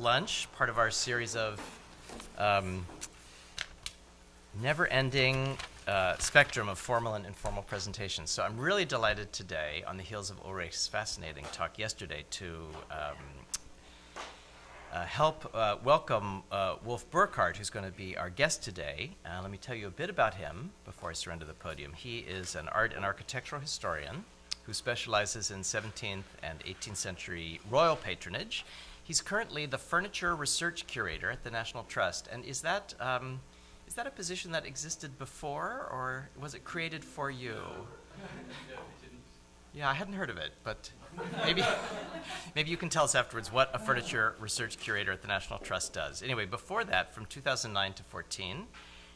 lunch, part of our series of never-ending spectrum of formal and informal presentations. So I'm really delighted today, on the heels of Ulrich's fascinating talk yesterday, to help welcome Wolf Burchard, who's going to be our guest today. Let me tell you a bit about him before I surrender the podium. He is an art and architectural historian who specializes in 17th and 18th century royal patronage. He's currently the furniture research curator at the National Trust. And is that a position that existed before, or was it created for you? Yeah, I hadn't heard of it, but maybe you can tell us afterwards what a furniture research curator at the National Trust does. Anyway, before that, from 2009 to 14,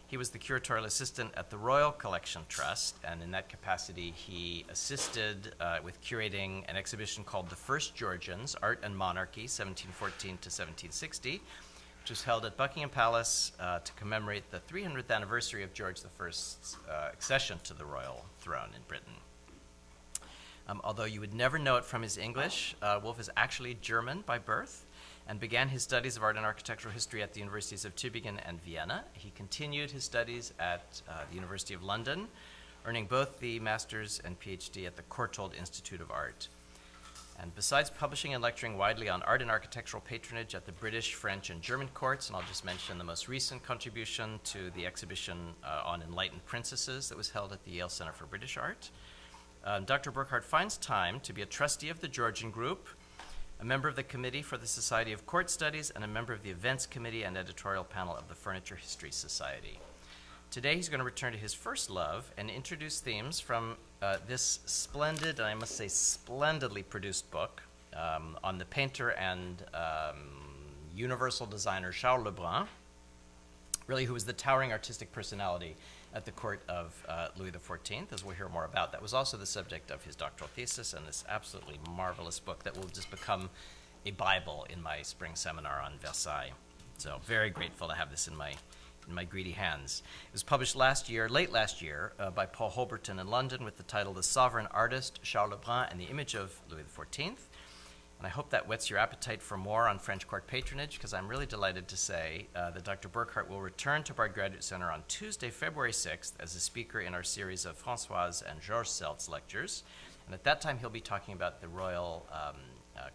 he was the curatorial assistant at the Royal Collection Trust, and in that capacity, he assisted with curating an exhibition called The First Georgians, Art and Monarchy, 1714 to 1760, which was held at Buckingham Palace to commemorate the 300th anniversary of George I's accession to the royal throne in Britain. Although you would never know it from his English, Wolf is actually German by birth and began his studies of art and architectural history at the universities of Tübingen and Vienna. He continued his studies at the University of London, earning both the master's and PhD at the Courtauld Institute of Art. And besides publishing and lecturing widely on art and architectural patronage at the British, French, and German courts, and I'll just mention the most recent contribution to the exhibition on enlightened princesses that was held at the Yale Center for British Art, Dr. Burchard finds time to be a trustee of the Georgian Group, a member of the Committee for the Society of Court Studies, and a member of the Events Committee and editorial panel of the Furniture History Society. Today he's going to return to his first love and introduce themes from this splendid, and I must say splendidly produced book on the painter and universal designer Charles Le Brun, really who was the towering artistic personality at the court of Louis XIV, as we'll hear more about. That was also the subject of his doctoral thesis and this absolutely marvelous book that will just become a Bible in my spring seminar on Versailles. So very grateful to have this in my greedy hands. It was published late last year, by Paul Holberton in London with the title The Sovereign Artist, Charles Le Brun and the Image of Louis XIV. And I hope that whets your appetite for more on French court patronage, because I'm really delighted to say that Dr. Burchard will return to Bard Graduate Center on Tuesday, February 6th as a speaker in our series of Françoise and Georges Seltz lectures. And at that time, he'll be talking about the royal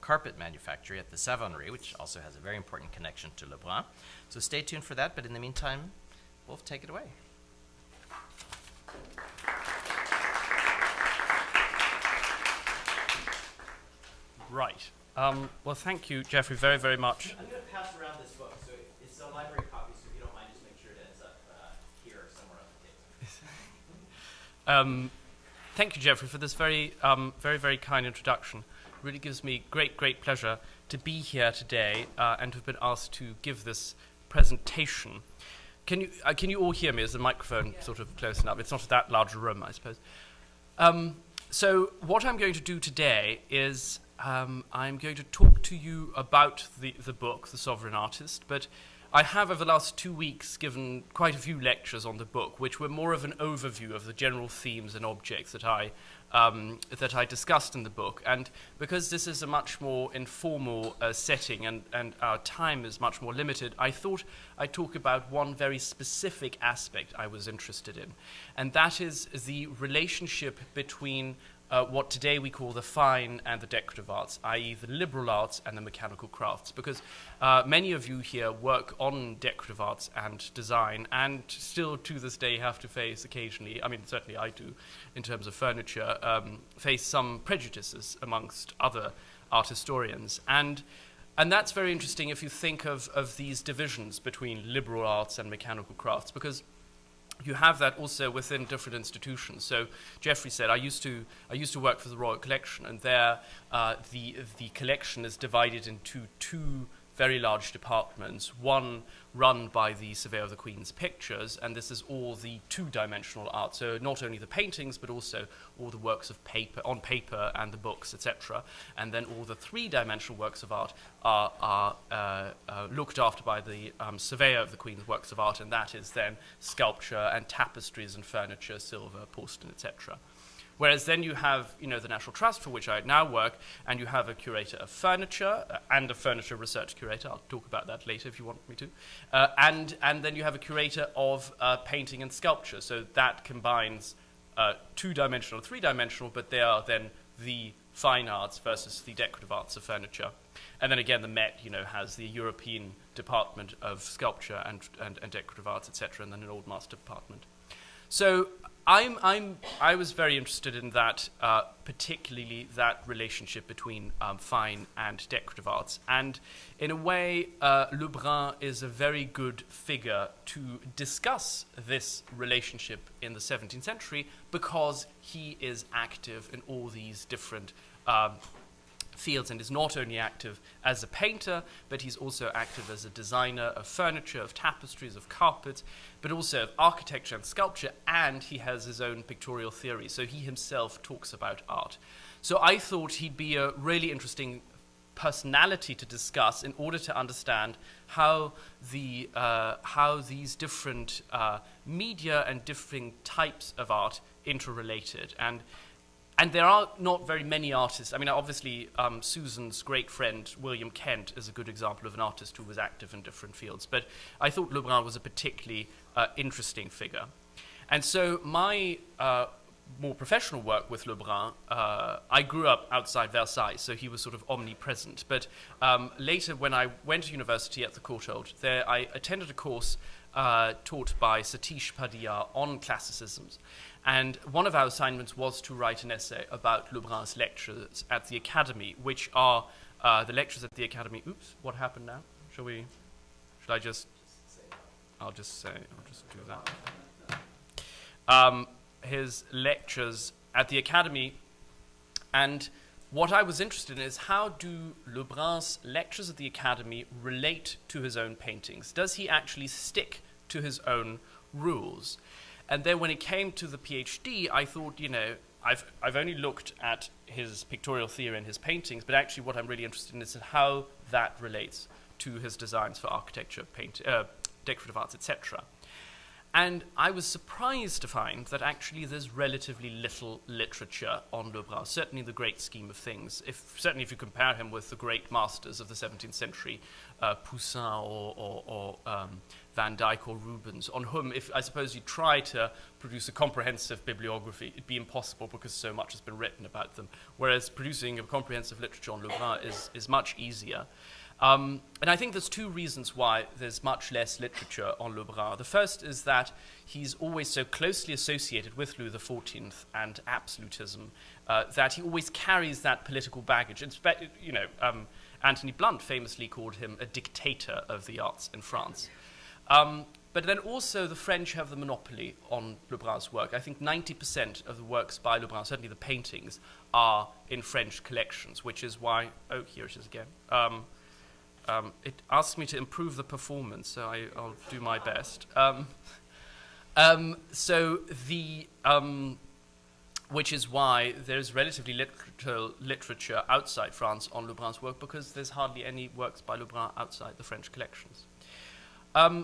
carpet manufactory at the Savonnerie, which also has a very important connection to Le Brun. So stay tuned for that, but in the meantime, Wolf, take it away. Right. Well, thank you, Jeffrey, very, very much. I'm going to pass around this book, so it's a library copy, so if you don't mind, just make sure it ends up here somewhere on the table. Thank you, Jeffrey, for this very, very, very kind introduction. It really gives me great, great pleasure to be here today and to have been asked to give this presentation. Can you all hear me? Is the microphone sort of close enough? It's not that large a room, I suppose. So what I'm going to do today is I'm going to talk to you about the book, The Sovereign Artist, but I have over the last 2 weeks given quite a few lectures on the book, which were more of an overview of the general themes and objects that I discussed in the book. And because this is a much more informal setting and our time is much more limited, I thought I'd talk about one very specific aspect I was interested in, and that is the relationship between what today we call the fine and the decorative arts, i.e. the liberal arts and the mechanical crafts, because many of you here work on decorative arts and design and still to this day have to face occasionally, I mean certainly I do in terms of furniture, face some prejudices amongst other art historians. And that's very interesting if you think of these divisions between liberal arts and mechanical crafts, because you have that also within different institutions. So Jeffrey said, I used to work for the Royal Collection, and there the collection is divided into two very large departments, one run by the Surveyor of the Queen's Pictures, and this is all the two-dimensional art, so not only the paintings, but also all the works of paper, on paper, and the books, etc. And then all the three-dimensional works of art are looked after by the Surveyor of the Queen's Works of Art, and that is then sculpture and tapestries and furniture, silver, porcelain, etc. Whereas then you have, the National Trust, for which I now work, and you have a curator of furniture and a furniture research curator. I'll talk about that later if you want me to. And then you have a curator of painting and sculpture. So that combines two-dimensional, three-dimensional, but they are then the fine arts versus the decorative arts of furniture. And then again, the Met, has the European Department of Sculpture and Decorative Arts, etc., and then an Old Master Department. So I was very interested in that, particularly that relationship between fine and decorative arts. And in a way, Lebrun is a very good figure to discuss this relationship in the 17th century because he is active in all these different fields and is not only active as a painter, but he's also active as a designer of furniture, of tapestries, of carpets, but also of architecture and sculpture, and he has his own pictorial theory. So he himself talks about art. So I thought he'd be a really interesting personality to discuss in order to understand how these different media and different types of art interrelated. And there are not very many artists. I mean, obviously, Susan's great friend, William Kent, is a good example of an artist who was active in different fields. But I thought Lebrun was a particularly interesting figure. And so my more professional work with Lebrun, I grew up outside Versailles, so he was sort of omnipresent. But later, when I went to university at the Courtauld, there I attended a course taught by Satish Padilla on classicisms. And one of our assignments was to write an essay about Lebrun's lectures at the Academy, which are the lectures at the Academy. Oops, what happened now? Should I just... I'll just do that. His lectures at the Academy. And what I was interested in is how do Lebrun's lectures at the Academy relate to his own paintings? Does he actually stick to his own rules? And then when it came to the PhD, I thought, I've only looked at his pictorial theory and his paintings, but actually what I'm really interested in is how that relates to his designs for architecture, decorative arts, etc. And I was surprised to find that actually there's relatively little literature on Lebrun, certainly in the great scheme of things. Certainly if you compare him with the great masters of the 17th century, Poussin or Van Dyck or Rubens, on whom, if I suppose you try to produce a comprehensive bibliography, it'd be impossible because so much has been written about them, whereas producing a comprehensive literature on Lebrun is much easier. And I think there's two reasons why there's much less literature on Lebrun. The first is that he's always so closely associated with Louis XIV and absolutism that he always carries that political baggage. Anthony Blunt famously called him a dictator of the arts in France. But then also the French have the monopoly on Lebrun's work. I think 90% of the works by Lebrun, certainly the paintings, are in French collections, which is why... Oh, here it is again. It asks me to improve the performance, so I'll do my best. Which is why there's relatively little literature outside France on Lebrun's work, because there's hardly any works by Lebrun outside the French collections.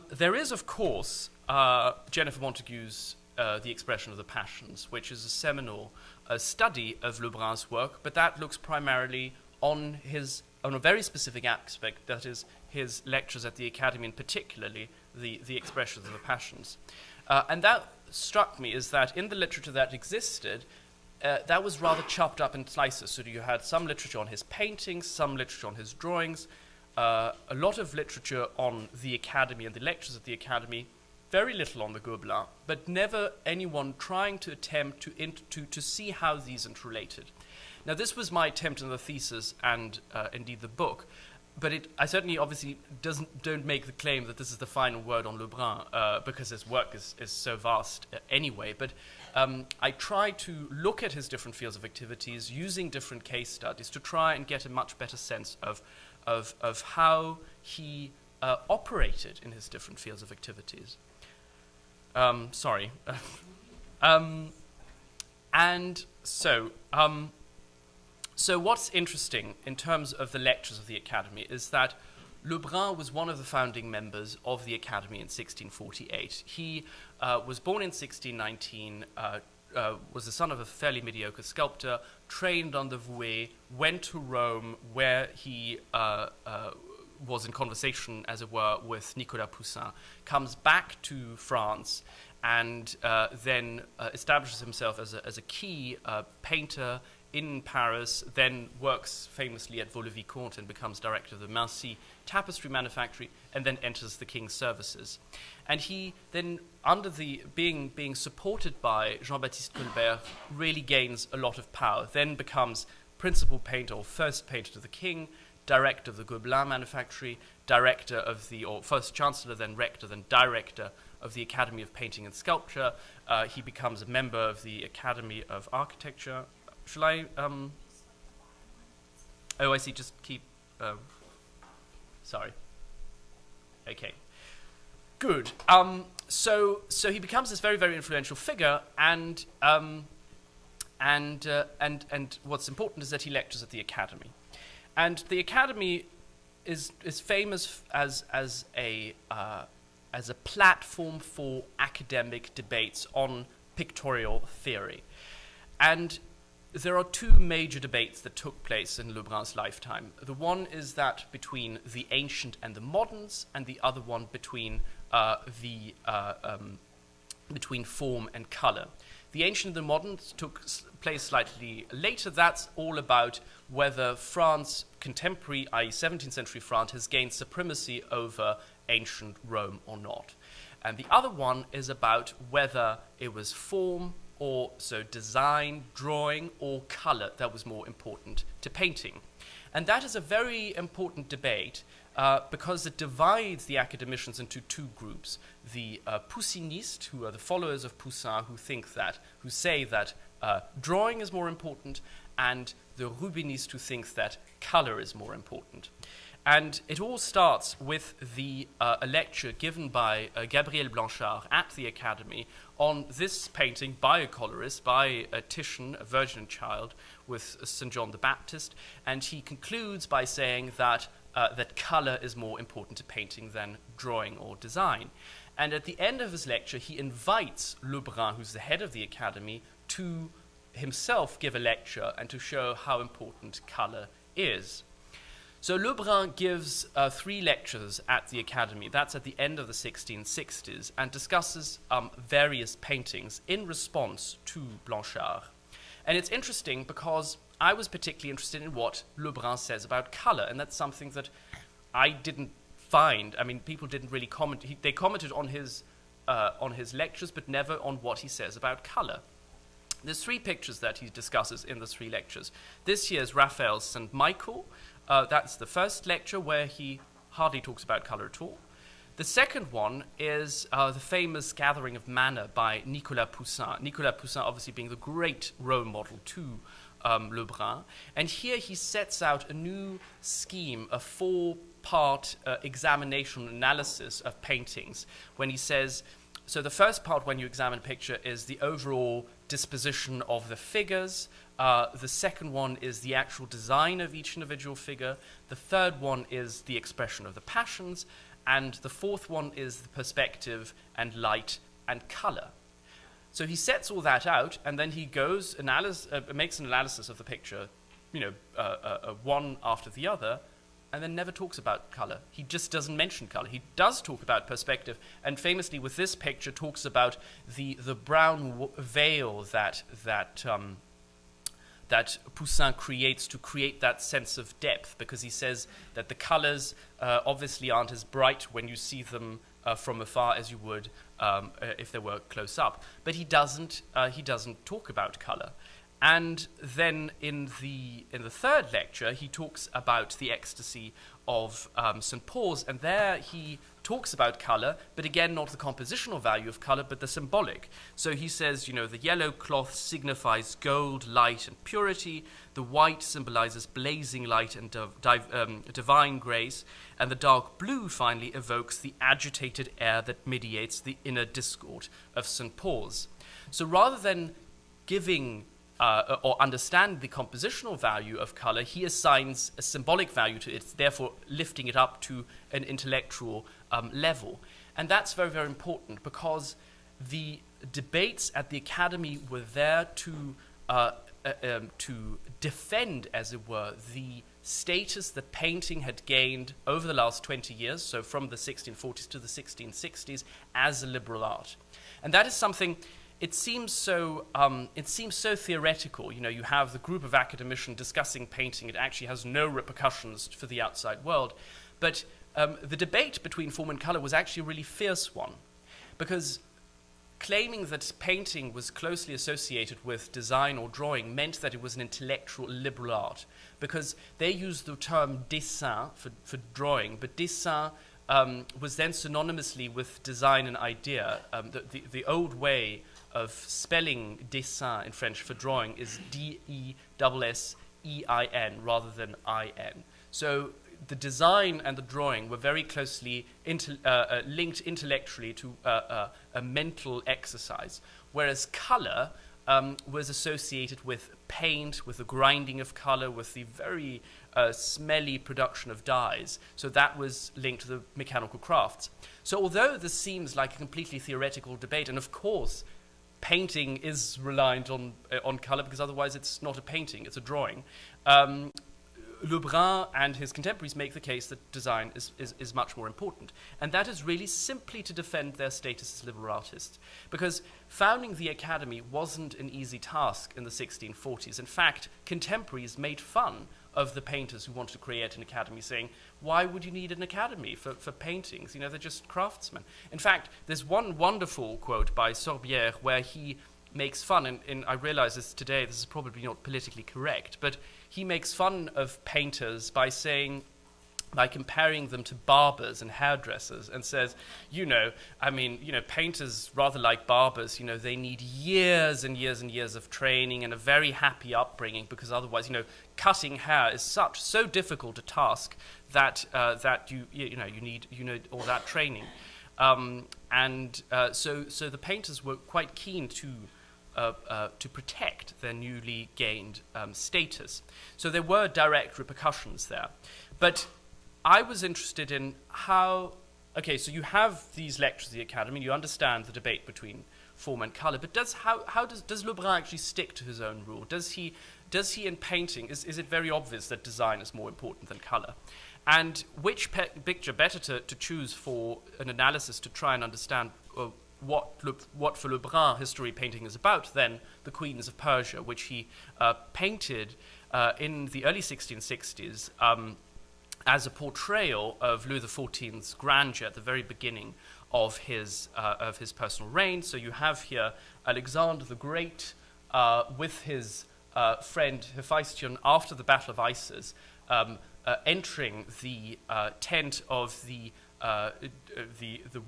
There is, of course, Jennifer Montagu's The Expression of the Passions, which is a seminal study of Lebrun's work, but that looks primarily on a very specific aspect, that is his lectures at the Academy, and particularly the Expressions of the Passions. And that struck me is that in the literature that existed, that was rather chopped up in slices. So you had some literature on his paintings, some literature on his drawings, a lot of literature on the Academy and the lectures at the Academy, very little on the Gobelins, but never anyone trying to attempt to see how these interrelated. Now, this was my attempt in the thesis and indeed the book, but I certainly obviously don't make the claim that this is the final word on Lebrun because his work is so vast anyway. But I try to look at his different fields of activities using different case studies to try and get a much better sense of how he operated in his different fields of activities. Sorry. And so what's interesting in terms of the lectures of the Academy is that Lebrun was one of the founding members of the Academy in 1648. He was born in 1619, was the son of a fairly mediocre sculptor, trained under Vouet, went to Rome, where he was in conversation, as it were, with Nicolas Poussin, comes back to France, and then establishes himself as a key painter in Paris, then works famously at Vaux-le-Vicomte and becomes director of the Mancy tapestry manufactory, and then enters the king's services. And he then, under the being supported by Jean-Baptiste Colbert, really gains a lot of power, then becomes principal painter or first painter to the king, director of the Gobelin manufactory, director of the, or first chancellor, then rector, then director of the Academy of Painting and Sculpture. He becomes a member of the Academy of Architecture. Shall I, oh, I see, just keep, sorry. Okay. Good. So he becomes this very, very influential figure, and what's important is that he lectures at the Academy. And the Academy is famous as a platform for academic debates on pictorial theory. And there are two major debates that took place in Lebrun's lifetime. The one is that between the ancient and the moderns, and the other one between between form and color. The ancient and the moderns took place slightly later. That's all about whether France, contemporary, i.e. 17th century France, has gained supremacy over ancient Rome or not. And the other one is about whether it was form, or so design, drawing, or color that was more important to painting. And that is a very important debate because it divides the academicians into two groups. The Poussinistes, who are the followers of Poussin, who say that drawing is more important, and the Rubenistes, who think that color is more important. And it all starts with a lecture given by Gabriel Blanchard at the Academy on this painting by a colorist, by a Titian, a Virgin and Child, with St. John the Baptist. And he concludes by saying that color is more important to painting than drawing or design. And at the end of his lecture, he invites Lebrun, who's the head of the Academy, to himself give a lecture and to show how important color is. So Lebrun gives 3 lectures at the Academy. That's at the end of the 1660s, and discusses various paintings in response to Blanchard. And it's interesting because I was particularly interested in what Lebrun says about color, and that's something that I didn't find. I mean, people didn't really comment. They commented on his lectures, but never on what he says about color. There's 3 pictures that he discusses in the 3 lectures. This year's Raphael's St. Michael. That's the first lecture where he hardly talks about color at all. The second one is the famous Gathering of Manner by Nicolas Poussin. Nicolas Poussin obviously being the great role model to Lebrun. And here he sets out a new scheme, a 4-part examination analysis of paintings, when he says, so the first part when you examine a picture is the overall disposition of the figures. The second one is the actual design of each individual figure. The third one is the expression of the passions. And the fourth one is the perspective and light and color. So he sets all that out, and then he goes, makes an analysis of the picture, one after the other, and then never talks about color. He just doesn't mention color. He does talk about perspective, and famously with this picture talks about the brown veil that Poussin creates to create that sense of depth, because he says that the colors obviously aren't as bright when you see them from afar as you would if they were close up. But he doesn't talk about color. And then in the third lecture, he talks about the ecstasy of St. Paul's, and there he talks about color, but again, not the compositional value of color, but the symbolic. So he says, the yellow cloth signifies gold, light, and purity. The white symbolizes blazing light and divine grace. And the dark blue, finally, evokes the agitated air that mediates the inner discord of St. Paul's. So rather than giving or understand the compositional value of color, he assigns a symbolic value to it, therefore lifting it up to an intellectual level. And that's very, very important, because the debates at the Academy were there to defend, as it were, the status that painting had gained over the last 20 years, so from the 1640s to the 1660s, as a liberal art. And that is something, it seems so theoretical. You know, you have the group of academicians discussing painting. It actually has no repercussions for the outside world. But the debate between form and color was actually a really fierce one, because claiming that painting was closely associated with design or drawing meant that it was an intellectual liberal art, because they used the term dessin for drawing, but dessin was then synonymously with design and idea. The old way of spelling dessin in French for drawing is D-E-S-S-E-I-N rather than I-N. So the design and the drawing were very closely linked intellectually to a mental exercise, whereas color was associated with paint, with the grinding of color, with the very smelly production of dyes. So that was linked to the mechanical crafts. So although this seems like a completely theoretical debate, and of course painting is reliant on color, because otherwise it's not a painting, it's a drawing, Brun and his contemporaries make the case that design is much more important. And that is really simply to defend their status as liberal artists. Because founding the Academy wasn't an easy task in the 1640s. In fact, contemporaries made fun of the painters who wanted to create an academy, saying, why would you need an academy for paintings? You know, they're just craftsmen. In fact, there's one wonderful quote by Sorbière where he makes fun, and I realize this today, this is probably not politically correct, but he makes fun of painters by comparing them to barbers and hairdressers, and says, painters, rather like barbers, they need years and years and years of training and a very happy upbringing, because otherwise, cutting hair is so difficult a task that you need all that training. So the painters were quite keen to protect their newly gained status. So there were direct repercussions there. But I was interested in how, so you have these lectures at the Academy, you understand the debate between form and color, but does Brun actually stick to his own rule? Does he in painting, is it very obvious that design is more important than color? And which picture better to choose for an analysis to try and understand what for Brun history painting is about than the Queens of Persia, which he painted in the early 1660s as a portrayal of Louis XIV's grandeur at the very beginning of his personal reign. So you have here Alexander the Great with his friend Hephaestion after the Battle of Issus, entering the tent of the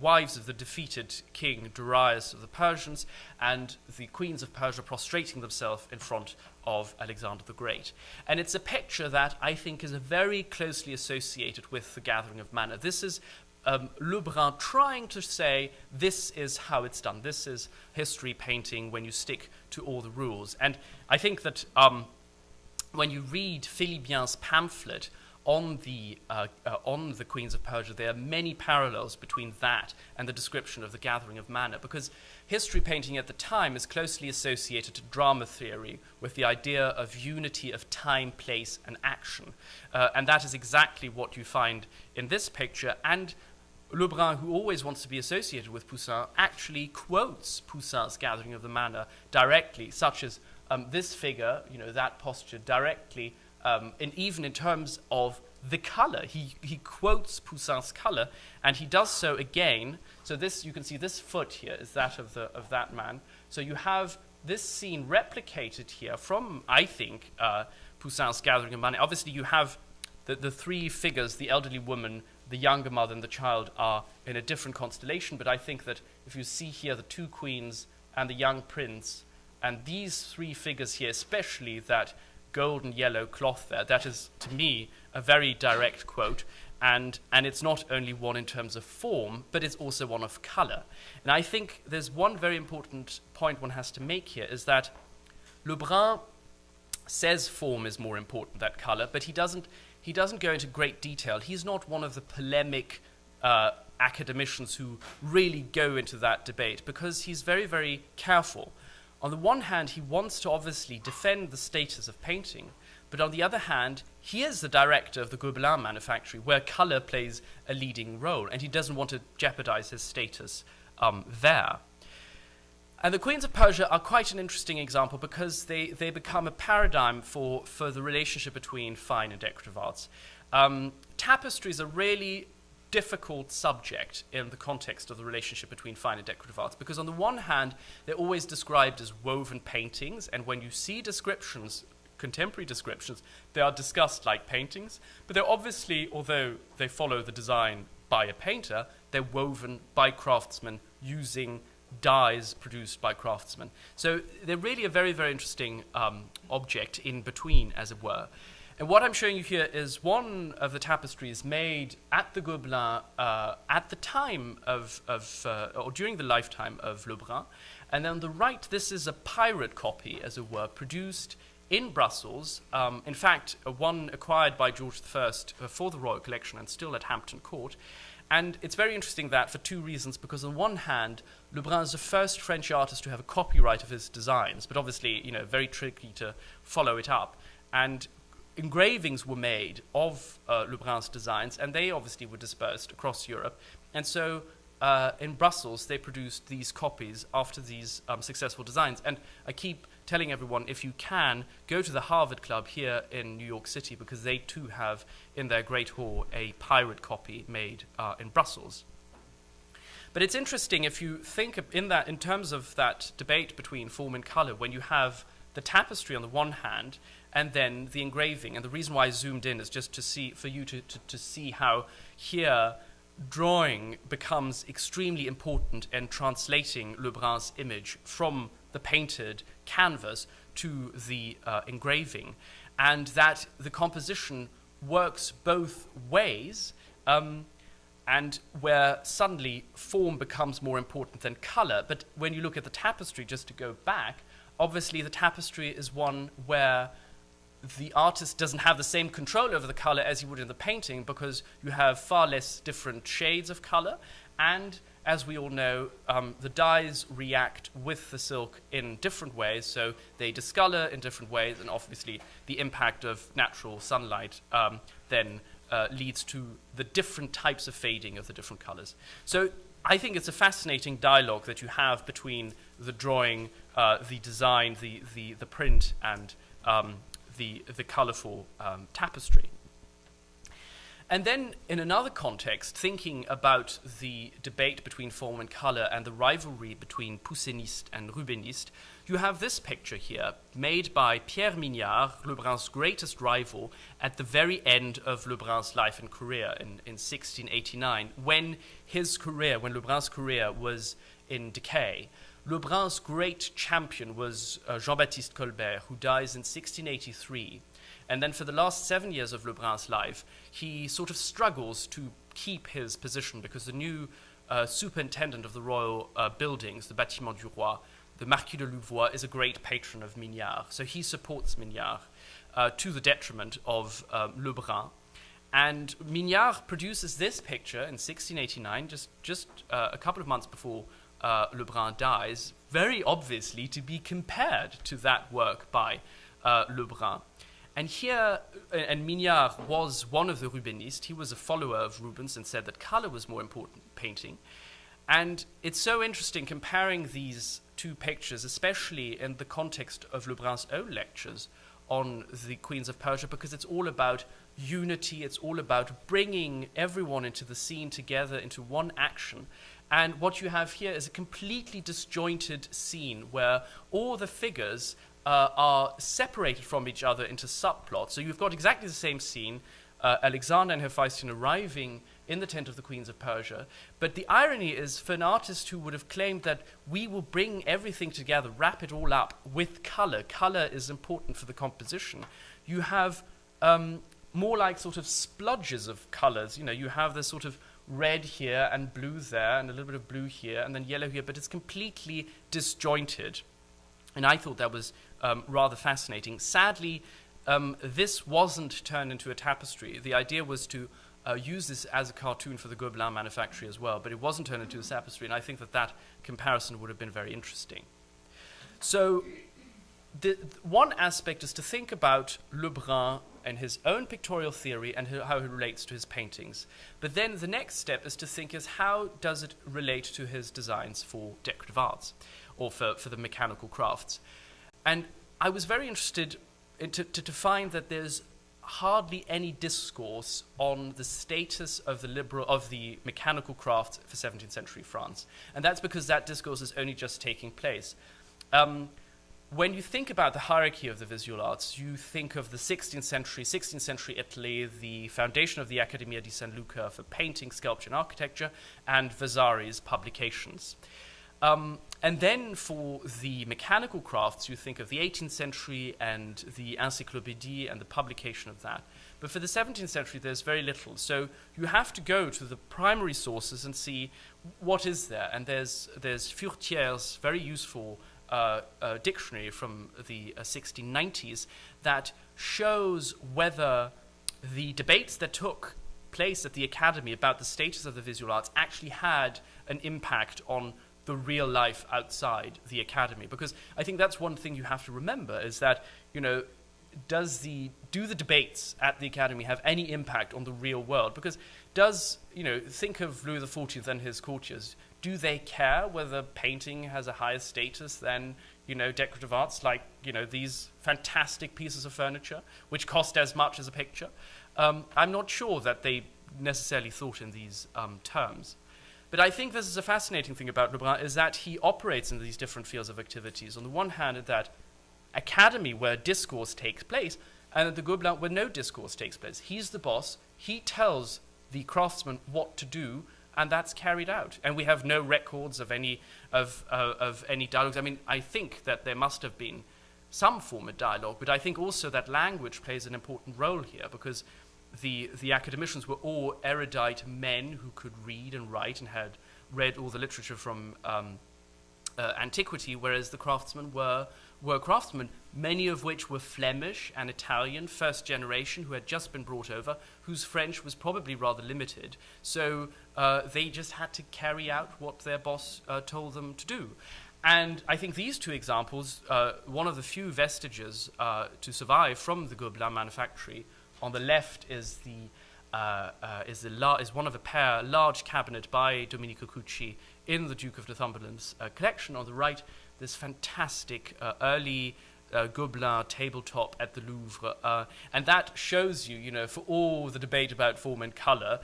wives of the defeated king Darius of the Persians, and the Queens of Persia prostrating themselves in front of Alexander the Great. And it's a picture that I think is very closely associated with the gathering of manna. This is Brun trying to say, this is how it's done. This is history painting when you stick to all the rules. And I think that when you read Philibien's pamphlet on the Queens of Persia, there are many parallels between that and the description of the gathering of manna, because history painting at the time is closely associated to drama theory with the idea of unity of time, place, and action. And that is exactly what you find in this picture. And Brun, who always wants to be associated with Poussin, actually quotes Poussin's gathering of the manna directly, such as this figure, that posture directly, and even in terms of the color. He quotes Poussin's color, and he does so again. So you can see this foot here is that of that man. So you have this scene replicated here from, I think, Poussin's gathering of manna. Obviously, you have the three figures, the elderly woman, the younger mother, and the child, are in a different constellation. But I think that if you see here the two queens and the young prince, and these three figures here, especially that gold and yellow cloth there, that is, to me, a very direct quote. And it's not only one in terms of form, but it's also one of color. And I think there's one very important point one has to make here, is that Brun says form is more important than color, but he doesn't go into great detail. He's not one of the polemic academicians who really go into that debate, because he's very, very careful. On the one hand, he wants to obviously defend the status of painting, but on the other hand, he is the director of the Gobelin manufactory, where color plays a leading role, and he doesn't want to jeopardize his status there. And the Queens of Persia are quite an interesting example, because they become a paradigm for the relationship between fine and decorative arts. Tapestry is a really difficult subject in the context of the relationship between fine and decorative arts, because on the one hand, they're always described as woven paintings, and when you see descriptions, contemporary descriptions, they are discussed like paintings, but they're obviously, although they follow the design by a painter, they're woven by craftsmen using dyes produced by craftsmen. So they're really a very, very interesting object in between, as it were. And what I'm showing you here is one of the tapestries made at the Gobelin at the time or during the lifetime of Le Brun. And on the right, this is a pirate copy, as it were, produced in Brussels. In fact, one acquired by George I for the Royal Collection and still at Hampton Court. And it's very interesting that for two reasons, because on one hand, Le Brun is the first French artist to have a copyright of his designs, but obviously, very tricky to follow it up. And engravings were made of Le Brun's designs, and they obviously were dispersed across Europe. And so in Brussels, they produced these copies after these successful designs. And I keep telling everyone, if you can, go to the Harvard Club here in New York City, because they too have in their Great Hall a pirate copy made in Brussels. But it's interesting if you think in terms of that debate between form and color, when you have the tapestry on the one hand, and then the engraving. And the reason why I zoomed in is just to see, for you to see how here drawing becomes extremely important in translating Le Brun's image from the painted canvas to the engraving, and that the composition works both ways, and where suddenly form becomes more important than color. But when you look at the tapestry, just to go back, obviously the tapestry is one where the artist doesn't have the same control over the color as he would in the painting, because you have far less different shades of color, and as we all know, the dyes react with the silk in different ways, so they discolor in different ways, and obviously the impact of natural sunlight then leads to the different types of fading of the different colors. So I think it's a fascinating dialogue that you have between the drawing, the design, the print, and the colorful tapestry. And then, in another context, thinking about the debate between form and color and the rivalry between Poussiniste and Rubiniste, you have this picture here, made by Pierre Mignard, Le Brun's greatest rival, at the very end of Le Brun's life and career in 1689, when Le Brun's career was in decay. Le Brun's great champion was Jean-Baptiste Colbert, who dies in 1683. And then for the last 7 years of Le Brun's life, he sort of struggles to keep his position, because the new superintendent of the royal buildings, the Bâtiment du Roi, the Marquis de Louvois, is a great patron of Mignard. So he supports Mignard to the detriment of Le Brun. And Mignard produces this picture in 1689, just a couple of months before Le Brun dies, very obviously to be compared to that work by Le Brun. And here, and Mignard was one of the Rubinistes. He was a follower of Rubens and said that color was more important in painting. And it's so interesting comparing these two pictures, especially in the context of Le Brun's own lectures on the Queens of Persia, because it's all about unity, it's all about bringing everyone into the scene together into one action. And what you have here is a completely disjointed scene where all the figures are separated from each other into subplots. So you've got exactly the same scene, Alexander and Hephaestion arriving in the tent of the Queens of Persia. But the irony is, for an artist who would have claimed that we will bring everything together, wrap it all up with color, color is important for the composition, you have more like sort of splodges of colors. You have this sort of red here and blue there and a little bit of blue here and then yellow here, but it's completely disjointed. And I thought that was rather fascinating. Sadly, this wasn't turned into a tapestry. The idea was to used this as a cartoon for the Gobelin manufactory as well, but it wasn't turned into a tapestry, and I think that that comparison would have been very interesting. So the one aspect is to think about Le Brun and his own pictorial theory and how it relates to his paintings. But then the next step is to think is how does it relate to his designs for decorative arts or for the mechanical crafts. And I was very interested to find that there's hardly any discourse on the status of the mechanical crafts for 17th century France. And that's because that discourse is only just taking place. When you think about the hierarchy of the visual arts, you think of the 16th century Italy, the foundation of the Accademia di San Luca for painting, sculpture, and architecture, and Vasari's publications. And then for the mechanical crafts, you think of the 18th century and the Encyclopédie and the publication of that. But for the 17th century, there's very little. So you have to go to the primary sources and see what is there. And there's Furtier's very useful dictionary from the 1690s that shows whether the debates that took place at the Academy about the status of the visual arts actually had an impact on the real life outside the Academy. Because I think that's one thing you have to remember is that, you know, do the debates at the Academy have any impact on the real world? Because think of Louis XIV and his courtiers. Do they care whether painting has a higher status than, decorative arts, like, these fantastic pieces of furniture, which cost as much as a picture? I'm not sure that they necessarily thought in these terms. But I think this is a fascinating thing about Le Brun, is that he operates in these different fields of activities. On the one hand, at that Academy where discourse takes place, and at the Gobelin where no discourse takes place. He's the boss. He tells the craftsmen what to do, and that's carried out. And we have no records of any dialogues. I mean, I think that there must have been some form of dialogue, but I think also that language plays an important role here, because the academicians were all erudite men who could read and write and had read all the literature from antiquity, whereas the craftsmen were craftsmen, many of which were Flemish and Italian, first generation, who had just been brought over, whose French was probably rather limited. So they just had to carry out what their boss told them to do. And I think these two examples, one of the few vestiges to survive from the Gobelin manufactory. On the left is one of a pair, large cabinet by Domenico Cucci in the Duke of Northumberland's collection. On the right, this fantastic early Gobelin tabletop at the Louvre. And that shows you, for all the debate about form and color,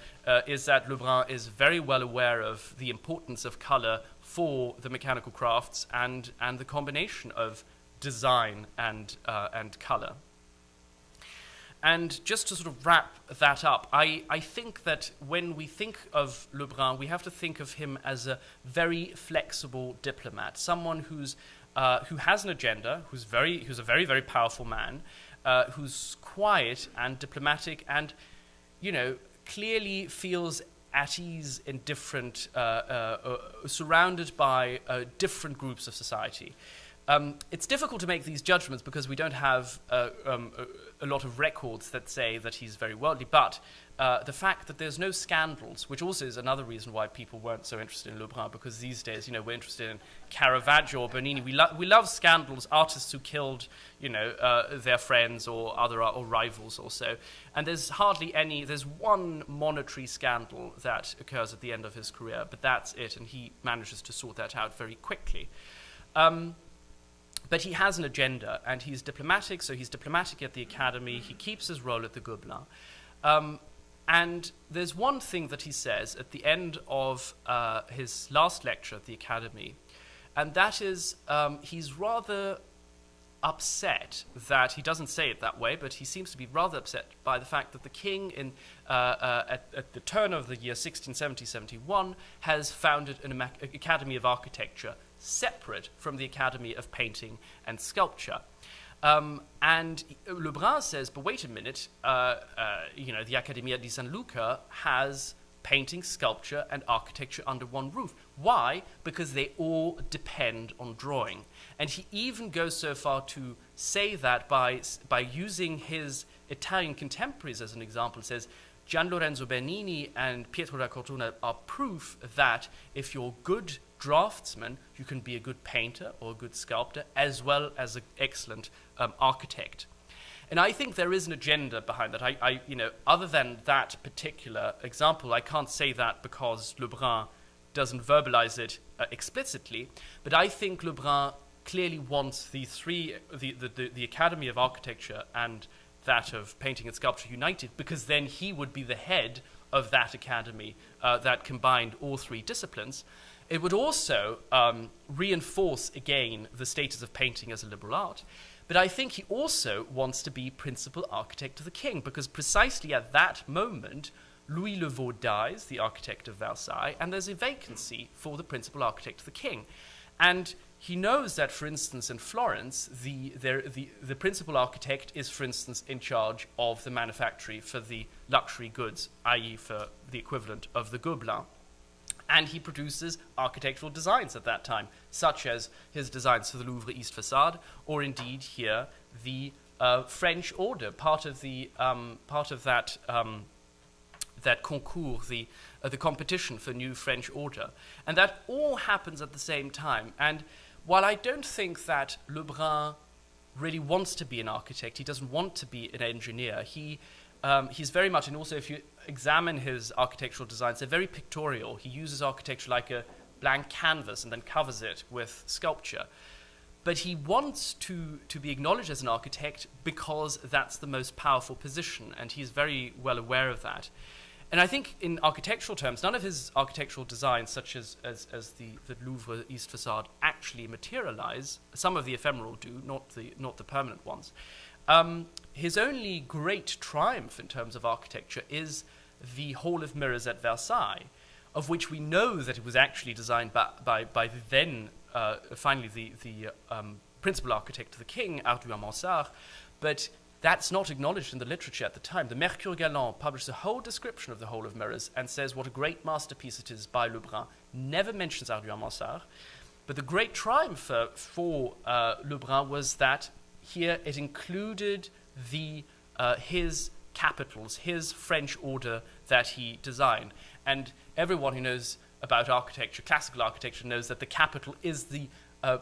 is that Le Brun is very well aware of the importance of color for the mechanical crafts and the combination of design and color. And just to sort of wrap that up, I think that when we think of Le Brun, we have to think of him as a very flexible diplomat, someone who has an agenda, who's a very, very powerful man, who's quiet and diplomatic, and clearly feels at ease in different, surrounded by different groups of society. It's difficult to make these judgments because we don't have a lot of records that say that he's very worldly, but the fact that there's no scandals, which also is another reason why people weren't so interested in Le Brun, because these days, we're interested in Caravaggio or Bernini. We love scandals, artists who killed, their friends or rivals or so. And there's hardly any. There's one monetary scandal that occurs at the end of his career, but that's it, and he manages to sort that out very quickly. But he has an agenda, and he's diplomatic, so he's diplomatic at the Academy. He keeps his role at the Gobelin. And there's one thing that he says at the end of his last lecture at the Academy, and that is he's rather upset that, he doesn't say it that way, but he seems to be rather upset by the fact that the king at the turn of the year 1670-71 has founded an Academy of Architecture separate from the Academy of Painting and Sculpture. And Le Brun says, but wait a minute, the Accademia di San Luca has painting, sculpture, and architecture under one roof. Why? Because they all depend on drawing. And he even goes so far to say that by using his Italian contemporaries as an example, says, Gian Lorenzo Bernini and Pietro da Cortona are proof that if you're a good draftsman, you can be a good painter or a good sculptor, as well as an excellent architect. And I think there is an agenda behind that. Other than that particular example, I can't say that because Lebrun doesn't verbalize it explicitly, but I think Lebrun clearly wants the Academy of Architecture and that of Painting and Sculpture united, because then he would be the head of that academy that combined all three disciplines. It would also reinforce again the status of painting as a liberal art. But I think he also wants to be principal architect of the king, because precisely at that moment, Louis Le Vau dies, the architect of Versailles, and there's a vacancy for the principal architect of the king. And he knows that, for instance, in Florence, the principal architect is, for instance, in charge of the manufactory for the luxury goods, i.e. for the equivalent of the Gobelins. And he produces architectural designs at that time, such as his designs for the Louvre East Facade, or indeed here the French Order, part of that concours, the competition for new French Order, and that all happens at the same time. And while I don't think that Lebrun really wants to be an architect, he doesn't want to be an engineer. He's very much, and also if you examine his architectural designs, they're very pictorial. He uses architecture like a blank canvas and then covers it with sculpture. But he wants to be acknowledged as an architect because that's the most powerful position, and he's very well aware of that. And I think in architectural terms, none of his architectural designs, such as the Louvre East Facade, actually materialize. Some of the ephemeral do, not the permanent ones. His only great triumph in terms of architecture is the Hall of Mirrors at Versailles, of which we know that it was actually designed by the then, finally, the principal architect of the king, Arduin Mansart, but that's not acknowledged in the literature at the time. The Mercure Galant published a whole description of the Hall of Mirrors and says what a great masterpiece it is by Lebrun, never mentions Arduin Mansart, but the great triumph for Lebrun was that here it included his capitals, his French order that he designed. And everyone who knows about architecture, classical architecture, knows that the capital is the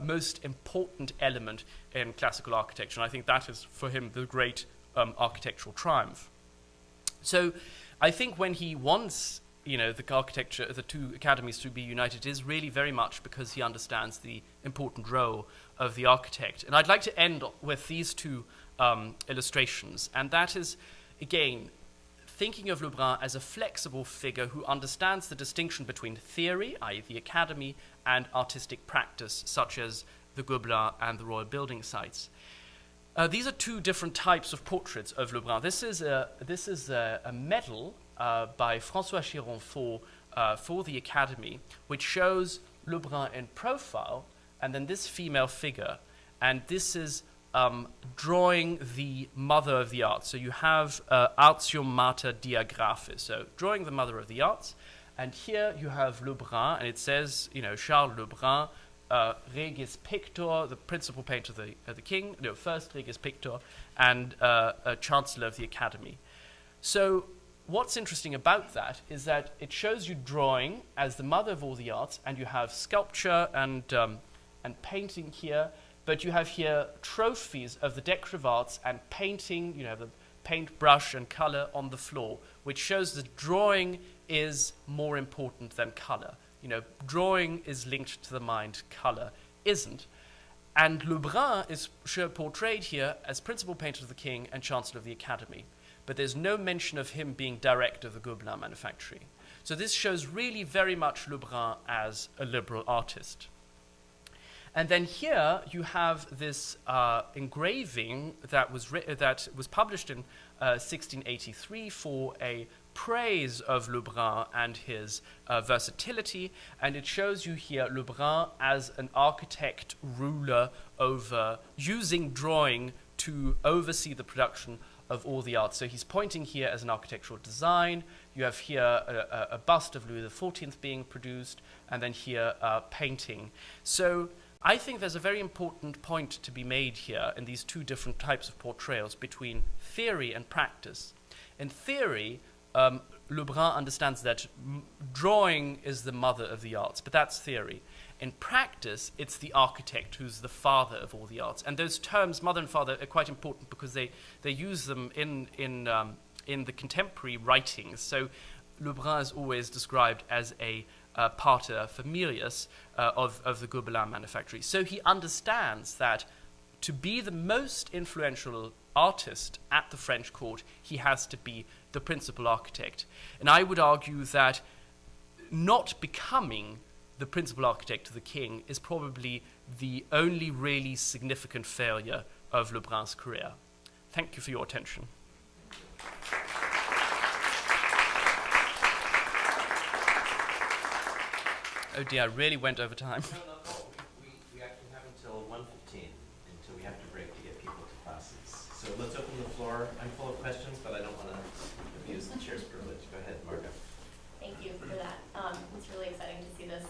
most important element in classical architecture. And I think that is, for him, the great architectural triumph. So I think when he wants the two academies to be united, is really very much because he understands the important role of the architect. And I'd like to end with these two illustrations, and that is, again, thinking of Lebrun as a flexible figure who understands the distinction between theory, i.e. the academy, and artistic practice, such as the Gobelins and the royal building sites. These are two different types of portraits of Lebrun. This is a medal by François Chiron for the Academy, which shows Lebrun in profile, and then this female figure. And this is drawing the mother of the arts. So you have Artium Mater Diagraphe, so drawing the mother of the arts. And here you have Lebrun, and it says, Charles Lebrun, Regis Pictor, the principal painter of the king, first Regis Pictor, and Chancellor of the Academy. So what's interesting about that is that it shows you drawing as the mother of all the arts, and you have sculpture and painting here, but you have here trophies of the decorative arts and painting, the paintbrush and color on the floor, which shows that drawing is more important than color. Drawing is linked to the mind, color isn't. And Lebrun is portrayed here as principal painter of the king and chancellor of the Academy. But there's no mention of him being director of the Gobelin manufactory. So this shows really very much Lebrun as a liberal artist. And then here you have this engraving that was published in 1683 for a praise of Lebrun and his versatility, and it shows you here Lebrun as an architect ruler over using drawing to oversee the production of all the arts. So he's pointing here as an architectural design. You have here a bust of Louis XIV being produced, and then here painting. So I think there's a very important point to be made here in these two different types of portrayals between theory and practice. In theory, Brun understands that drawing is the mother of the arts, but that's theory. In practice, it's the architect who's the father of all the arts. And those terms, mother and father, are quite important because they use them in the contemporary writings. So Brun is always described as a pater familias of the Gobelin manufactory. So he understands that to be the most influential artist at the French court, he has to be the principal architect. And I would argue that not becoming the principal architect to the king is probably the only really significant failure of Brun's career. Thank you for your attention. Oh dear, I really went over time. No. We actually have until 1:15 until we have to break to get people to classes. So let's open the floor. I'm full of questions, but I don't want to abuse the chair's privilege. Go ahead, Margot. Thank you for that. It's really exciting to see this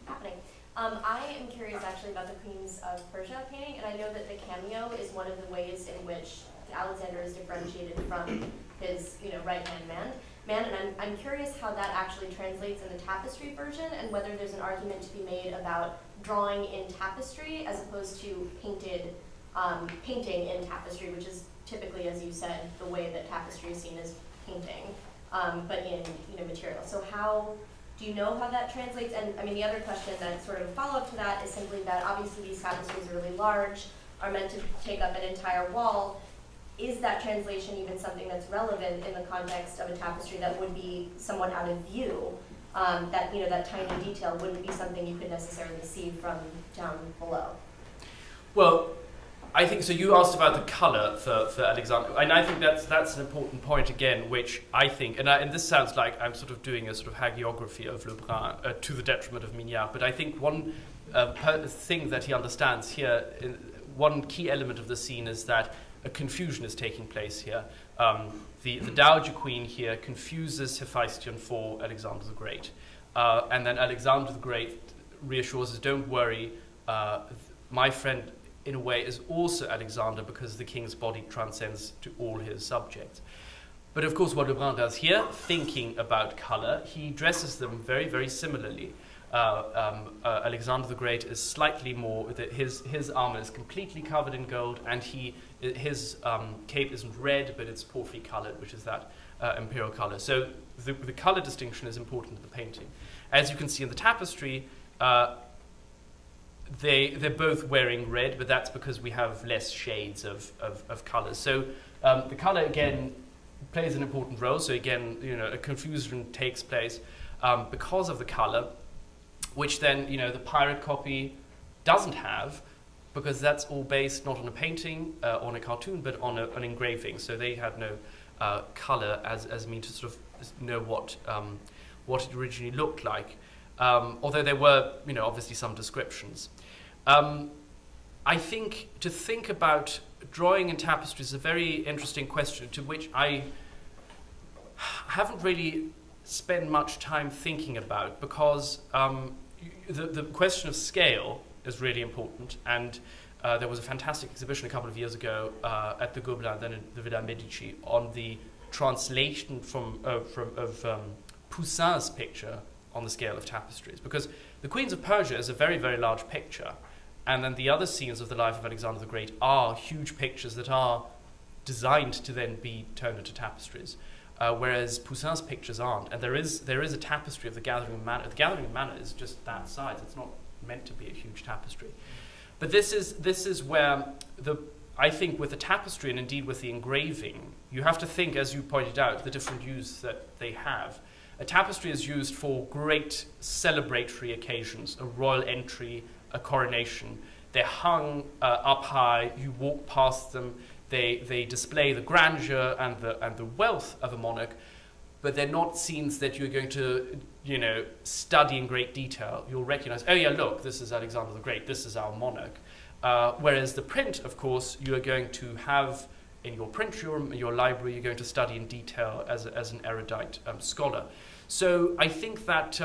happening. I am curious actually about the Queens of Persia painting, and I know that the cameo is one of the ways in which Alexander is differentiated from his, right-hand man. And I'm curious how that actually translates in the tapestry version, and whether there's an argument to be made about drawing in tapestry as opposed to painting in tapestry, which is typically, as you said, the way that tapestry is seen as painting, but in material. So how do you know how that translates? And I mean, the other question that sort of a follow-up to that is simply that obviously these tapestries are really large, are meant to take up an entire wall. Is that translation even something that's relevant in the context of a tapestry that would be somewhat out of view? That tiny detail wouldn't be something you could necessarily see from down below. Well, I think so. You asked about the color for Alexander, and I think that's an important point again, which I think, and this sounds like I'm sort of doing a sort of hagiography of Brun to the detriment of Mignard, but I think one thing that he understands here, one key element of the scene is that a confusion is taking place here. The Dowager Queen here confuses Hephaestion for Alexander the Great. And then Alexander the Great reassures us, don't worry, my friend, in a way, is also Alexander because the king's body transcends to all his subjects. But of course, what Brun does here, thinking about color, he dresses them very, very similarly. Alexander the Great is slightly more, his armor is completely covered in gold, and his cape isn't red, but it's porphyry colored, which is that imperial color. So the color distinction is important in the painting. As you can see in the tapestry, they're both wearing red, but that's because we have less shades of colors. So the color, again, plays an important role. So again, a confusion takes place because of the color, which then, the pirate copy doesn't have, because that's all based not on a painting, on a cartoon, but on an engraving. So they had no color as mean to sort of know what it originally looked like. Although there were, obviously some descriptions. I think to think about drawing in tapestry is a very interesting question to which I haven't really spent much time thinking about, because the question of scale is really important, and there was a fantastic exhibition a couple of years ago at the Gobelin, then in the Villa Medici, on the translation of Poussin's picture on the scale of tapestries, because the Queens of Persia is a very, very large picture, and then the other scenes of the life of Alexander the Great are huge pictures that are designed to then be turned into tapestries. Whereas Poussin's pictures aren't, and there is a tapestry of the Gathering Manor. The Gathering Manor is just that size; it's not meant to be a huge tapestry. But this is where I think with the tapestry and indeed with the engraving, you have to think, as you pointed out, the different use that they have. A tapestry is used for great celebratory occasions, a royal entry, a coronation. They're hung up high. You walk past them. They display the grandeur and the wealth of a monarch, but they're not scenes that you're going to, study in great detail. You'll recognize, oh yeah, look, this is Alexander the Great, this is our monarch. Whereas the print, of course, you are going to have in your print room, in your library, you're going to study in detail as an erudite scholar. So I think that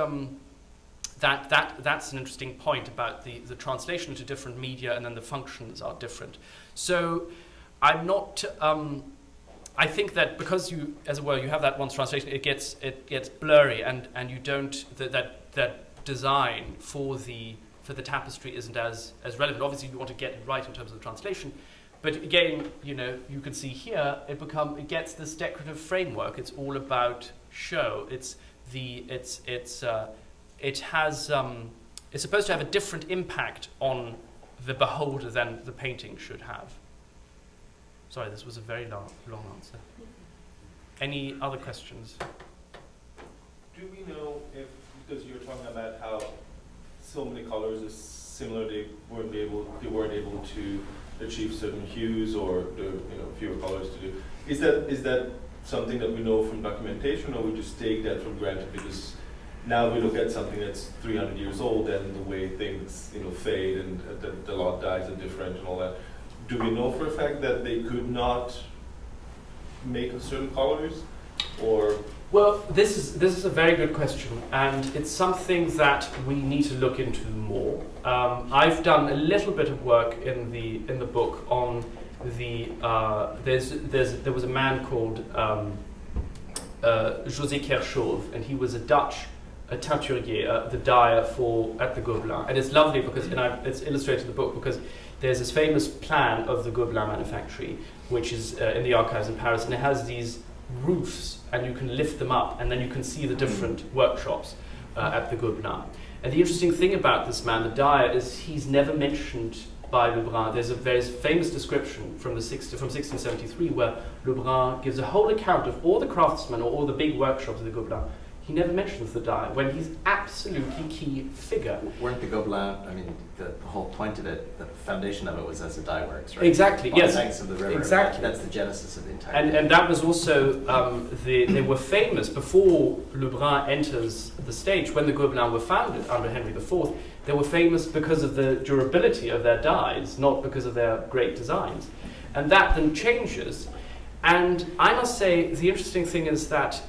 that's an interesting point about the translation into different media, and then the functions are different. So I'm not I think that because you, as it were, you have that once translation, it gets blurry, and you don't that design for the tapestry isn't as relevant. Obviously, you want to get it right in terms of the translation, but again, you can see here it gets this decorative framework. It's all about show. It's supposed to have a different impact on the beholder than the painting should have. Sorry, this was a very long answer. Any other questions? Do we know if, because you're talking about how so many colors is similar, they weren't able to achieve certain hues or fewer colors to do. Is that something that we know from documentation, or we just take that for granted because now we look at something that's 300 years old and the way things fade and the lot dyes are different and all that? Do we know for a fact that they could not make certain colors, or? Well, this is a very good question, and it's something that we need to look into more. I've done a little bit of work in the book on the there was a man called José Kerchove, and he was a Dutch teinturier, the dyer at the Gobelin, and it's lovely because it's illustrated in the book because there's this famous plan of the Gobelin manufactory, which is in the archives in Paris, and it has these roofs, and you can lift them up, and then you can see the different workshops at the Gobelin. And the interesting thing about this man, the dyer, is he's never mentioned by Lebrun. There's a very famous description from 1673 where Lebrun gives a whole account of all the craftsmen or all the big workshops of the Gobelin. He never mentions the dye when he's absolutely key figure. Weren't the Gobelin, the whole point of it, the foundation of it was as a dye works, right? Exactly, on yes. the banks of the river. Exactly. That's the genesis of the entire And that was also, they were famous before Lebrun enters the stage. When the Gobelins were founded under Henry IV, they were famous because of the durability of their dyes, not because of their great designs. And that then changes. And I must say, the interesting thing is that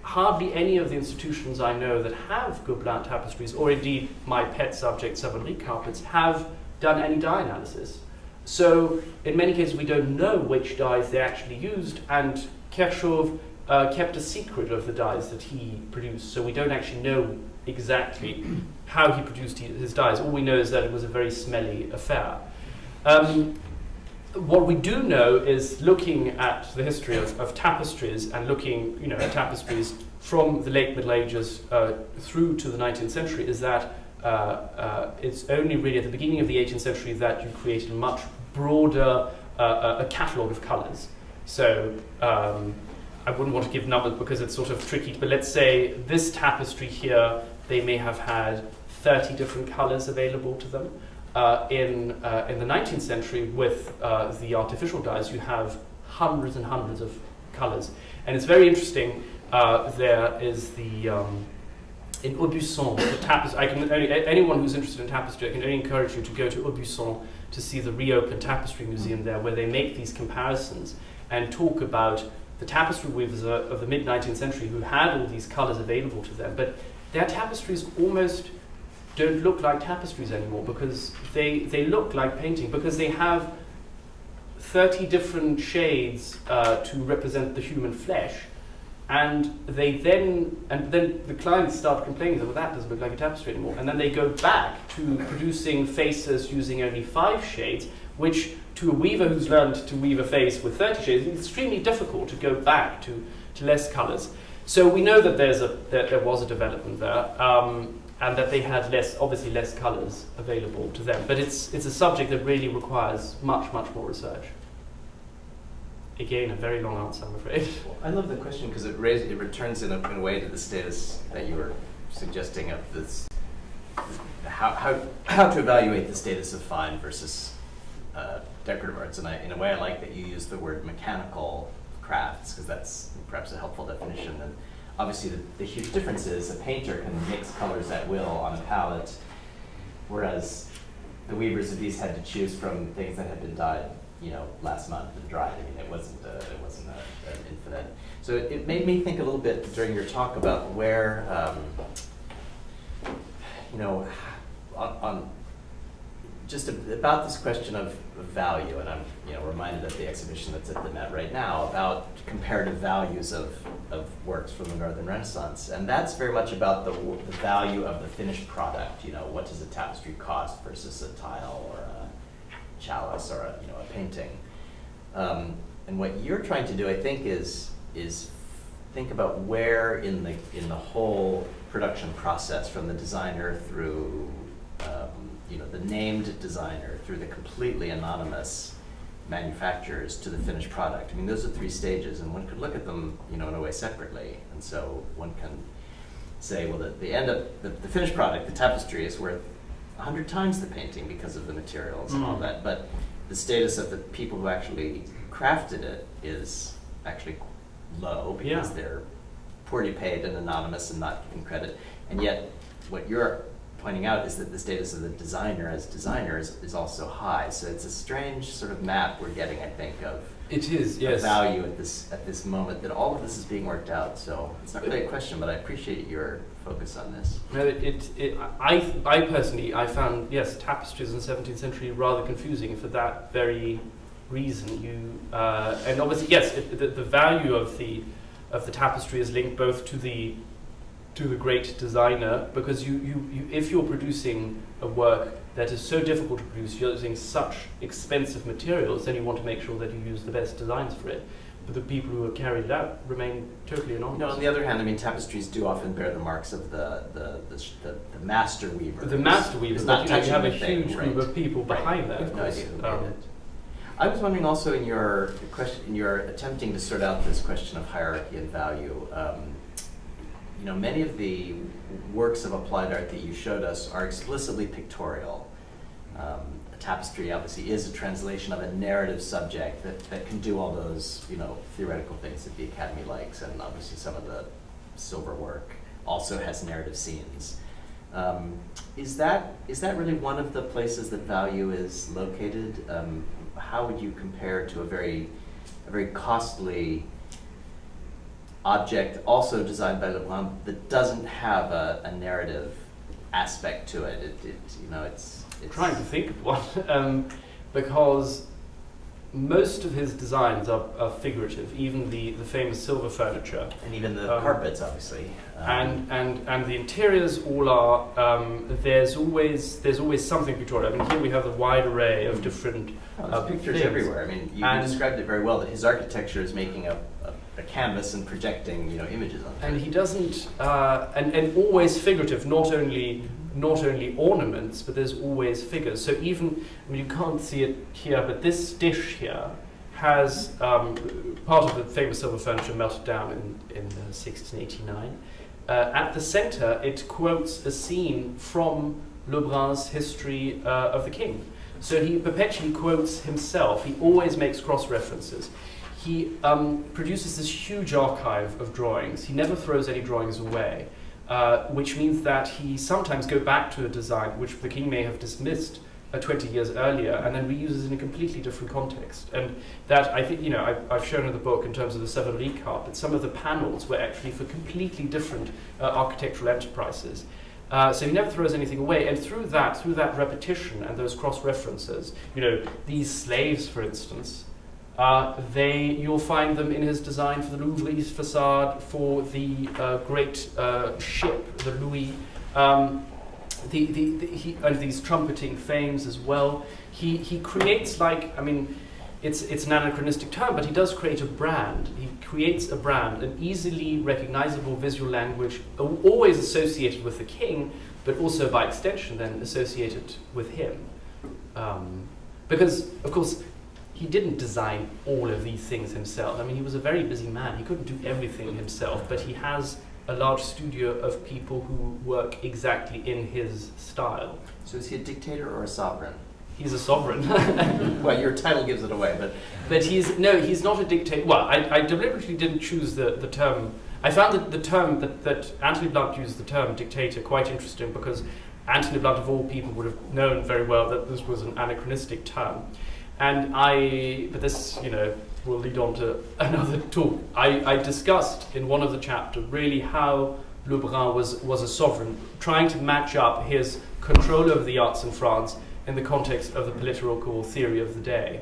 hardly any of the institutions I know that have Gobelin tapestries, or indeed my pet subject, Savonnerie carpets, have done any dye analysis. So in many cases we don't know which dyes they actually used, and Kerchove kept a secret of the dyes that he produced, so we don't actually know exactly how he produced his dyes. All we know is that it was a very smelly affair. What we do know is, looking at the history of tapestries and looking at tapestries from the late Middle Ages through to the 19th century, is that it's only really at the beginning of the 18th century that you created a much broader a catalogue of colours. So I wouldn't want to give numbers because it's sort of tricky, but let's say this tapestry here, they may have had 30 different colours available to them. In the 19th century, with the artificial dyes, you have hundreds and hundreds of colours. And it's very interesting, there is the, in Aubusson, the tapestry, anyone who's interested in tapestry, I can only encourage you to go to Aubusson to see the reopened tapestry museum there, where they make these comparisons and talk about the tapestry weavers of the mid-19th century who had all these colours available to them. But their tapestries almost don't look like tapestries anymore because they look like painting, because they have 30 different shades to represent the human flesh, and then the clients start complaining that, well, that doesn't look like a tapestry anymore, and then they go back to producing faces using only 5 shades, which to a weaver who's learned to weave a face with 30 shades, it's extremely difficult to go back to less colours. So we know that there was a development there. And that they had obviously less colours available to them. But it's a subject that really requires much, much more research. Again, a very long answer, I'm afraid. Well, I love the question because it returns in a way to the status that you were suggesting of this, how to evaluate the status of fine versus decorative arts. And in a way, I like that you use the word mechanical crafts, because that's perhaps a helpful definition. And obviously, the huge difference is a painter can mix colors at will on a palette, whereas the weavers of these had to choose from things that had been dyed, last month and dried. It wasn't an infinite. So it made me think a little bit during your talk about where, just about this question of value, and I'm reminded of the exhibition that's at the Met right now about comparative values of works from the Northern Renaissance, and that's very much about the value of the finished product. What does a tapestry cost versus a tile or a chalice or a painting? And what you're trying to do, I think, is think about where in the whole production process, from the designer through the named designer, through the completely anonymous manufacturers to the finished product. I mean, those are 3 stages, and one could look at them, in a way separately. And so one can say, well, the finished product, the tapestry, is worth 100 times the painting because of the materials and all that. But the status of the people who actually crafted it is actually low because they're poorly paid and anonymous and not given credit. And yet, what you're pointing out is that the status of the designer as designers is also high. So it's a strange sort of map we're getting, I think, of it is, yes, value at this moment, that all of this is being worked out. So it's not really a question, but I appreciate your focus on this. No, I personally, I found, yes, tapestries in the 17th century rather confusing for that very reason. And obviously, yes, the value of the tapestry is linked both to the great designer, because if you're producing a work that is so difficult to produce, you're using such expensive materials, then you want to make sure that you use the best designs for it. But the people who have carried it out remain totally anonymous. On the other hand, I mean, tapestries do often bear the marks of the master weaver. The master weaver, but you have a huge group of people behind that. I have no idea who made it. I was wondering also in your attempting to sort out this question of hierarchy and value. Many of the works of applied art that you showed us are explicitly pictorial. A tapestry obviously is a translation of a narrative subject that can do all those theoretical things that the Academy likes, and obviously some of the silver work also has narrative scenes. Is that really one of the places that value is located? How would you compare to a very costly object, also designed by Brun, that doesn't have a narrative aspect to it? It's trying to think of one, because most of his designs are figurative. Even the famous silver furniture, and even the carpets, obviously, and the interiors all are. There's always something pictorial. I mean, here we have a wide array of different pictures things everywhere. I mean, you described it very well. That his architecture is making a canvas and projecting images on it. And he doesn't, and always figurative, not only ornaments, but there's always figures. So even, I mean, you can't see it here, but this dish here has part of the famous silver furniture melted down in 1689. At the center, it quotes a scene from Lebrun's History of the King. So he perpetually quotes himself. He always makes cross-references. He produces this huge archive of drawings. He never throws any drawings away, which means that he sometimes goes back to a design which the king may have dismissed 20 years earlier, and then reuses in a completely different context. And that, I think, I've shown in the book in terms of the Savonnerie carpet, some of the panels were actually for completely different architectural enterprises. So he never throws anything away, and through that repetition and those cross-references, these slaves, for instance, you'll find them in his design for the Louvre East facade, for the great ship, the Louis, and these trumpeting fames as well. He creates, it's an anachronistic term, but he does create a brand. He creates a brand, an easily recognizable visual language, always associated with the king, but also by extension then associated with him. Because, of course, he didn't design all of these things himself. I mean, he was a very busy man. He couldn't do everything himself, but he has a large studio of people who work exactly in his style. So is he a dictator or a sovereign? He's a sovereign. Well, your title gives it away, but he's not a dictator. Well, I deliberately didn't choose the term. I found the term that Anthony Blunt used, the term dictator, quite interesting, because Anthony Blunt, of all people, would have known very well that this was an anachronistic term. But this, will lead on to another talk. I discussed in one of the chapters really how Lebrun was a sovereign, trying to match up his control over the arts in France in the context of the political theory of the day.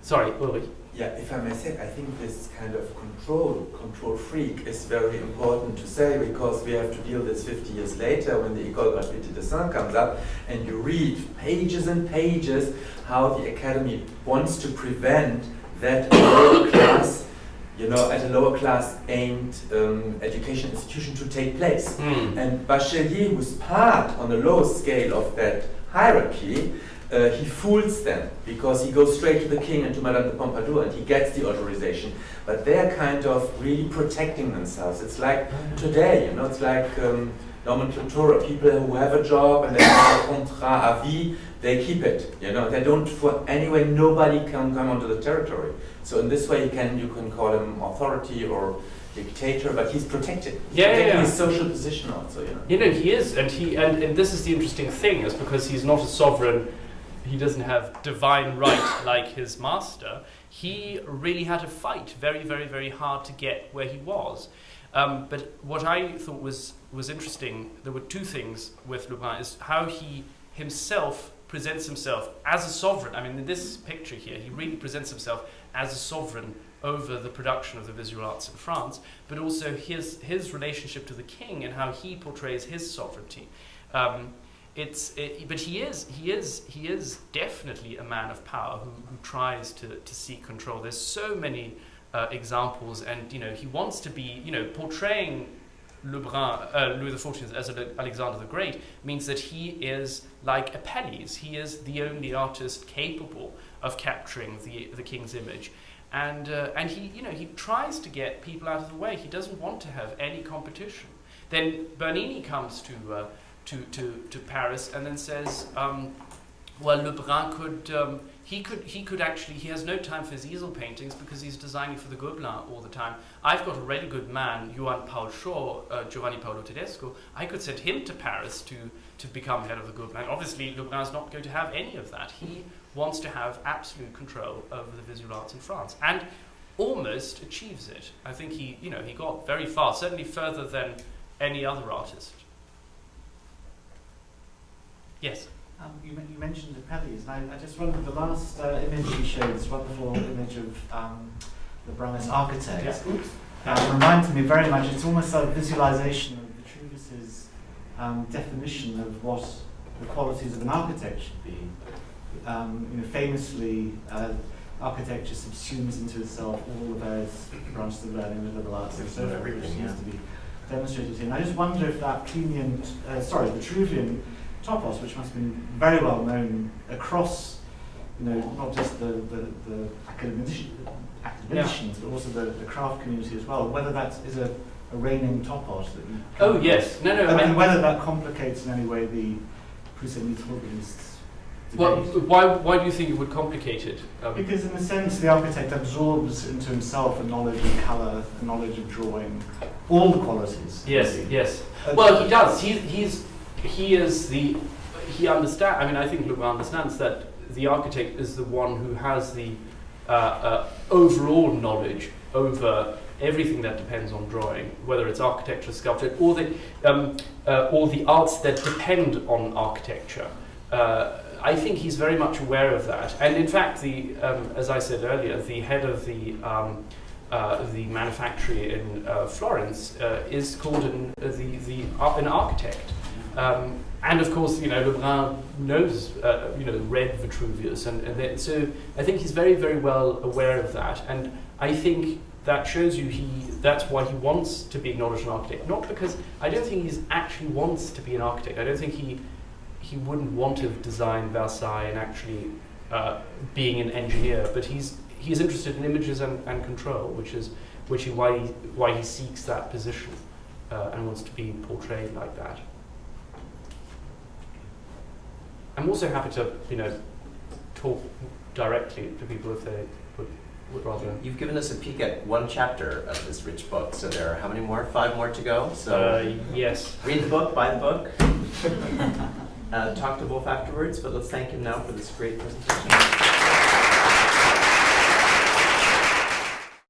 Sorry, Ulrich. Yeah, if I may say, I think this kind of control freak is very important to say, because we have to deal with this 50 years later when the École Gratuite de Dessin comes up, and you read pages and pages how the Academy wants to prevent that lower class, at a lower class aimed education institution to take place. And Bachelier, who's part on the lowest scale of that hierarchy, he fools them, because he goes straight to the king and to Madame de Pompadour and he gets the authorization. But they're kind of really protecting themselves. It's like today, it's like nomenclatura. People who have a job and they have a contrat à vie, they keep it. They don't, for anyway, nobody can come onto the territory. So in this way, you can call him authority or dictator, but he's protected. He's protecting his social position also. He is, and this is the interesting thing, is because he's not a sovereign. He doesn't have divine right like his master. He really had to fight very, very, very hard to get where he was. But what I thought was interesting, there were two things with Lebrun, is how he himself presents himself as a sovereign. I mean, in this picture here, he really presents himself as a sovereign over the production of the visual arts in France, but also his relationship to the king and how he portrays his sovereignty. But he is definitely a man of power who tries to seek control. There's so many examples, and he wants to be portraying Lebrun, Louis XIV as Alexander the Great means that he is like Apelles. He is the only artist capable of capturing the king's image, and he tries to get people out of the way. He doesn't want to have any competition. Then Bernini comes to Paris and then says, well, Lebrun he has no time for his easel paintings because he's designing for the Gobelins all the time. I've got a really good man, Johann Paul Shaw, Giovanni Paolo Tedesco. I could send him to Paris to become head of the Gobelins. Obviously, Lebrun's not going to have any of that. He wants to have absolute control over the visual arts in France, and almost achieves it. I think he got very far, certainly further than any other artist. Yes. You mentioned Apelles, and I just wondered, the last image you showed, this wonderful image of the Brun architect, reminded me very much, it's almost a visualization of Vitruvius's definition of what the qualities of an architect should be. Famously, architecture subsumes into itself all the various branches of learning, the liberal arts, and so forth, which seems to be demonstrated here. And I just wonder if that Vitruvian topos, which must have been very well known across, not just the academicians, but also the craft community as well, whether that is a reigning topos that you... Oh, yes. No, and whether that complicates in any way the Prussian-Mittelbunists. Well, why do you think it would complicate it? Because in a sense, the architect absorbs into himself a knowledge of colour, a knowledge of drawing, all the qualities. Yes. Well, he does. He understands. I mean, I think Lebrun understands that the architect is the one who has the overall knowledge over everything that depends on drawing, whether it's architecture, sculpture, or the arts that depend on architecture. I think he's very much aware of that, and in fact, as I said earlier, the head of the manufactory in Florence is called an architect. And of course, Lebrun knows, read Vitruvius, and so I think he's very, very well aware of that. And I think that shows you that's why he wants to be acknowledged an architect. Not because, I don't think he actually wants to be an architect. I don't think he wouldn't want to design Versailles and actually being an engineer, but he's interested in images and control, which is why he seeks that position and wants to be portrayed like that. I'm also happy to, talk directly to people if they would rather. You've given us a peek at one chapter of this rich book, so there are how many more? 5 more to go? So yes. Read the book, buy the book. Talk to Wolf afterwards, but let's thank him now for this great presentation.